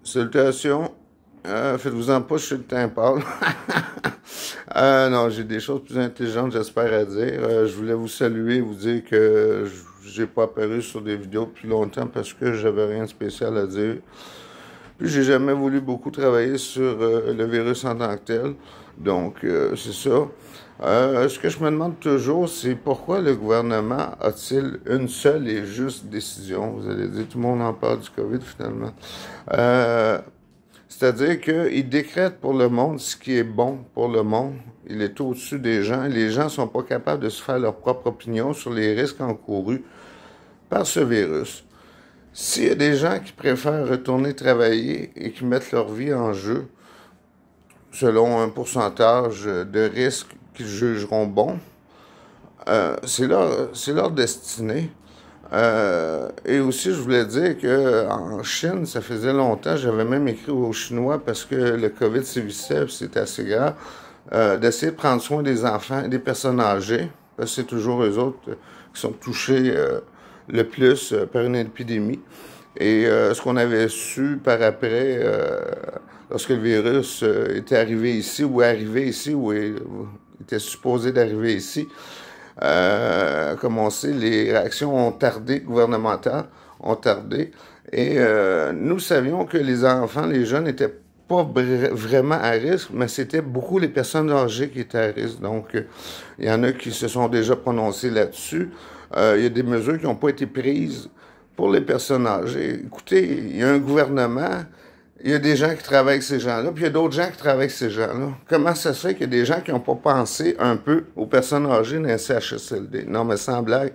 Salutations. Faites-vous-en pas, je suis le temps parle. Non, j'ai des choses plus intelligentes, j'espère, à dire. Je voulais vous saluer, vous dire que j'ai pas apparu sur des vidéos depuis longtemps parce que j'avais rien de spécial à dire. Puis j'ai jamais voulu beaucoup travailler sur le virus en tant que tel. Donc, c'est ça. Ce que je me demande toujours, c'est pourquoi le gouvernement a-t-il une seule et juste décision? Vous allez dire, tout le monde en parle du COVID finalement. C'est-à-dire qu'il décrète pour le monde ce qui est bon pour le monde. Il est au-dessus des gens. Les gens ne sont pas capables de se faire leur propre opinion sur les risques encourus par ce virus. S'il y a des gens qui préfèrent retourner travailler et qui mettent leur vie en jeu, selon un pourcentage de risques qu'ils jugeront bon, c'est leur destinée. Et aussi, je voulais dire qu'en Chine, ça faisait longtemps, j'avais même écrit aux Chinois parce que le COVID sévissait, c'était assez grave, d'essayer de prendre soin des enfants et des personnes âgées, parce que c'est toujours eux autres qui sont touchés le plus par une épidémie. Et ce qu'on avait su par après, lorsque le virus était arrivé ici, ou est arrivé ici, ou était supposé d'arriver ici, comme on sait, les réactions ont tardé, gouvernementales ont tardé. Et nous savions que les enfants, les jeunes n'étaient pas vraiment à risque, mais c'était beaucoup les personnes âgées qui étaient à risque. Donc, il y en a qui se sont déjà prononcés là-dessus. Il y a des mesures qui n'ont pas été prises pour les personnes âgées. Écoutez, il y a un gouvernement, il y a des gens qui travaillent avec ces gens-là, puis il y a d'autres gens qui travaillent avec ces gens-là. Comment ça se fait qu'il y a des gens qui n'ont pas pensé un peu aux personnes âgées d'un CHSLD? Non, mais sans blague,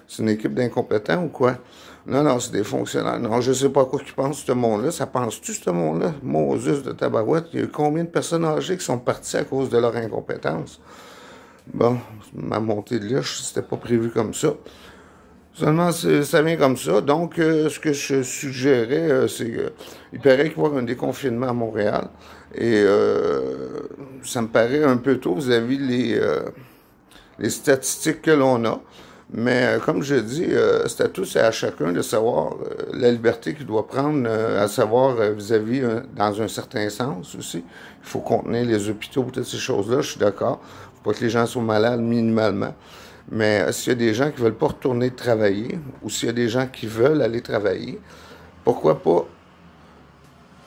c'est une équipe d'incompétents ou quoi? Non, c'est des fonctionnaires. Non, je sais pas quoi qu'ils pensent, ce monde-là. Ça pense-tu, ce monde-là? Moses de tabarouette, il y a eu combien de personnes âgées qui sont parties à cause de leur incompétence? Bon, ma montée de lèche, c'était pas prévu comme ça. Seulement, ça vient comme ça. Donc, ce que je suggérais, c'est qu'il paraît qu'il va y avoir un déconfinement à Montréal. Et ça me paraît un peu tôt vis-à-vis les statistiques que l'on a. Mais comme je dis, c'est à tous et à chacun de savoir la liberté qu'il doit prendre, à savoir vis-à-vis, dans un certain sens aussi. Il faut contenir les hôpitaux, toutes ces choses-là, je suis d'accord. Il ne faut pas que les gens soient malades minimalement. Mais s'il y a des gens qui ne veulent pas retourner travailler, ou s'il y a des gens qui veulent aller travailler, pourquoi pas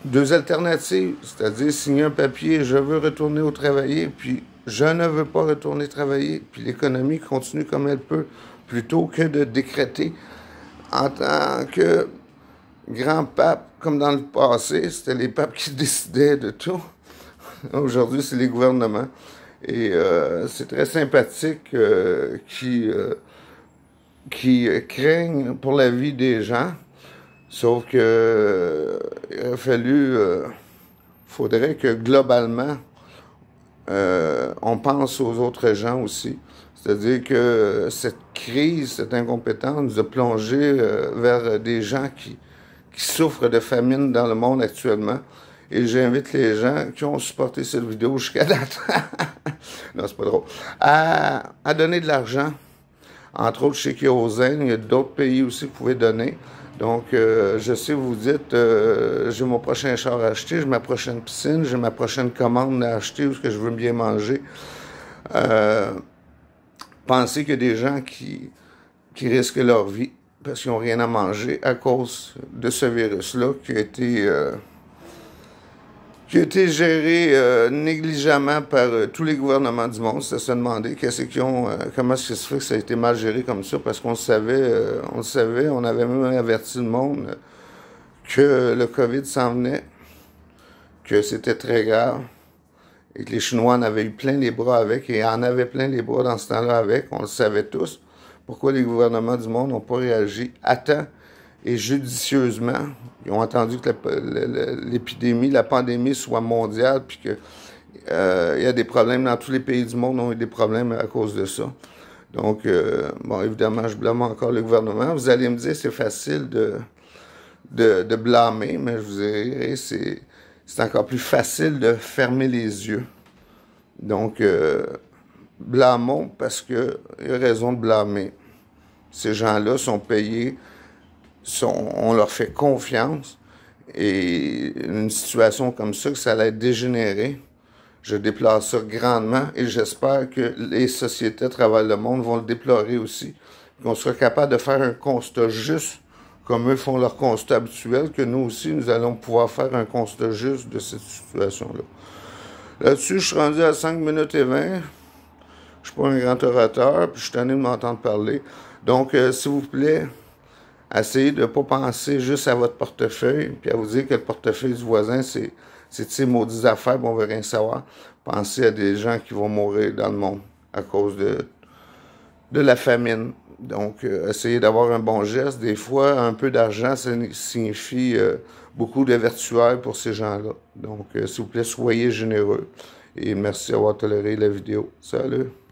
deux alternatives, c'est-à-dire signer un papier, je veux retourner au travailler, puis je ne veux pas retourner travailler, puis l'économie continue comme elle peut, plutôt que de décréter en tant que grand pape, comme dans le passé, c'était les papes qui décidaient de tout. Aujourd'hui, c'est les gouvernements. Et c'est très sympathique qui craignent pour la vie des gens. Sauf que il aurait fallu, faudrait que globalement, on pense aux autres gens aussi. C'est-à-dire que cette crise, cette incompétence nous a plongé vers des gens qui souffrent de famine dans le monde actuellement. Et j'invite les gens qui ont supporté cette vidéo jusqu'à date, non, c'est pas drôle, à donner de l'argent. Entre autres, chez Kérosène, il y a d'autres pays aussi que vous pouvez donner. Donc, je sais, vous dites, j'ai mon prochain char à acheter, j'ai ma prochaine piscine, j'ai ma prochaine commande à acheter où ce que je veux bien manger. Pensez qu'il y a des gens qui risquent leur vie parce qu'ils n'ont rien à manger à cause de ce virus-là qui a été géré négligemment par tous les gouvernements du monde. C'est à se demander comment est-ce que ça fait que ça a été mal géré comme ça, parce qu'on le savait, on avait même averti le monde que le COVID s'en venait, que c'était très grave, et que les Chinois en avaient eu plein les bras avec, et en avaient plein les bras dans ce temps-là avec, on le savait tous. Pourquoi les gouvernements du monde n'ont pas réagi à temps et judicieusement? Ils ont attendu que l'épidémie, la pandémie soit mondiale, puis que il y a des problèmes dans tous les pays du monde, ont eu des problèmes à cause de ça. Donc, bon, évidemment, je blâme encore le gouvernement. Vous allez me dire, c'est facile de blâmer, mais je vous dirais, c'est encore plus facile de fermer les yeux. Donc, blâmons parce qu'il y a raison de blâmer. Ces gens-là sont payés, on leur fait confiance Et une situation comme ça, que ça allait dégénérer, je déplore ça grandement et j'espère que les sociétés à travers le monde vont le déplorer aussi. Qu'on sera capable de faire un constat juste, comme eux font leur constat habituel, que nous aussi, nous allons pouvoir faire un constat juste de cette situation-là. Là-dessus, je suis rendu à 5 minutes et 20. Je suis pas un grand orateur, puis je suis tanné de m'entendre parler. Donc, s'il vous plaît, essayez de ne pas penser juste à votre portefeuille, puis à vous dire que le portefeuille du voisin, c'est de ces maudites affaires, puis on ne veut rien savoir. Pensez à des gens qui vont mourir dans le monde à cause de la famine. Donc, essayez d'avoir un bon geste. Des fois, un peu d'argent, ça signifie beaucoup de vertuailles pour ces gens-là. Donc, s'il vous plaît, soyez généreux. Et merci d'avoir toléré la vidéo. Salut!